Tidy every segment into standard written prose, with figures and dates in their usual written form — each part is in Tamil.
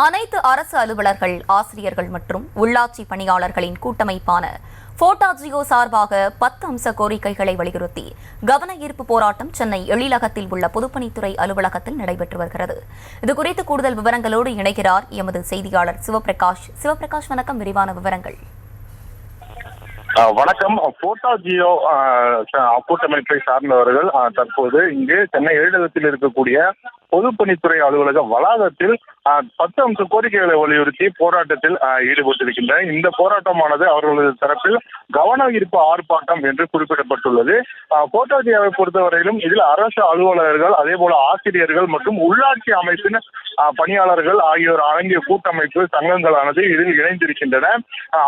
அனைத்து அரசு அலுவலர்கள், ஆசிரியர்கள் மற்றும் உள்ளாட்சி பணியாளர்களின் கூட்டமைப்பான போட்டாஜியோ சார்பாக 10 அம்ச கோரிக்கைகளை வலியுறுத்தி கவன ஈர்ப்பு போராட்டம் சென்னை எழிலகத்தில் உள்ள பொதுப்பணித்துறை அலுவலகத்தில் நடைபெற்று வருகிறது. இதுகுறித்து கூடுதல் விவரங்களோடு இணைகிறார் எமது செய்தியாளர் சிவபிரகாஷ். சிவபிரகாஷ், வணக்கம். விரிவான விவரங்கள். வணக்கம். போட்டாஜியோ கூட்டமைப்பை சார்ந்தவர்கள் தற்போது இங்கு சென்னை எழிலகத்தில் இருக்கக்கூடிய பொதுப்பணித்துறை அலுவலக வளாகத்தில் 10 அம்ச கோரிக்கைகளை வலியுறுத்தி போராட்டத்தில் ஈடுபட்டிருக்கின்றனர். இந்த போராட்டமானது அவர்களது தரப்பில் கவன ஈர்ப்பு ஆர்ப்பாட்டம் என்று குறிப்பிடப்பட்டுள்ளது. போட்டாஜியோவை பொறுத்தவரையிலும் இதில் அரசு அலுவலர்கள், அதே போல ஆசிரியர்கள் மற்றும் உள்ளாட்சி அமைப்பின் பணியாளர்கள் ஆகியோர் அடங்கிய கூட்டமைப்பு சங்கங்களானது இதில் இணைந்திருக்கின்றன.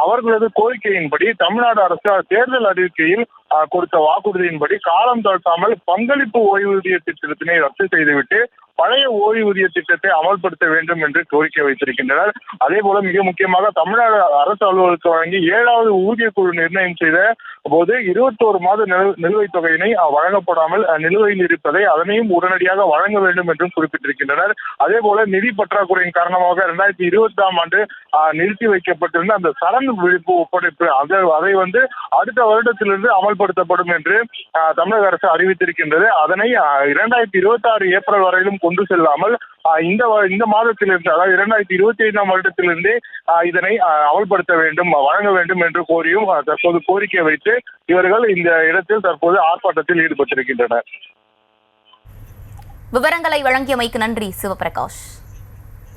அவர்களது கோரிக்கையின்படி தமிழ்நாடு அரசு தேர்தல் அறிவிக்கையில் கொடுத்த வாக்குறுதியின்படி காலம் தாழ்த்தாமல் பங்களிப்பு ஓய்வூதிய திட்டத்தினை ரத்து செய்துவிட்டு பழைய ஓய்வூதிய திட்டத்தை அமல்படுத்த வேண்டும் என்று கோரிக்கை வைத்திருக்கின்றனர். அதே போல மிக முக்கியமாக தமிழ்நாடு அரசு அலுவலகத்துக்கு வழங்கி 7வது ஊதிய குழு நிர்ணயம் செய்த போது 21 மாத நிலுவைத் தொகையினை வழங்கப்படாமல் நிலுவையில் இருப்பதை அதனையும் உடனடியாக வழங்க வேண்டும் என்றும் குறிப்பிட்டிருக்கின்றனர். அதே போல நிதி பற்றாக்குறையின் காரணமாக 2020ஆம் ஆண்டு நிறுத்தி வைக்கப்பட்டிருந்த அந்த சரண் விழிப்பு ஒப்படைப்பு அதை அடுத்த வருடத்திலிருந்து அமல்படுத்தப்படும் என்று தமிழக அரசு அறிவித்திருக்கின்றது. அதனை 2026 ஏப்ரல் வரையிலும் கொண்டு செல்லாமல் இந்த மாதத்திலிருந்து, அதாவது 2025ஆம் வருடத்திலிருந்தே இதனை அமல்படுத்த வேண்டும், வழங்க வேண்டும் என்று கோரியும் தற்போது கோரிக்கை வைத்து இவர்கள் இந்த இடத்தில் தற்போது ஆர்ப்பாட்டத்தில் ஈடுபட்டிருக்கின்றனர். விவரங்களை வழங்கியமைக்கு நன்றி சிவபிரகாஷ்.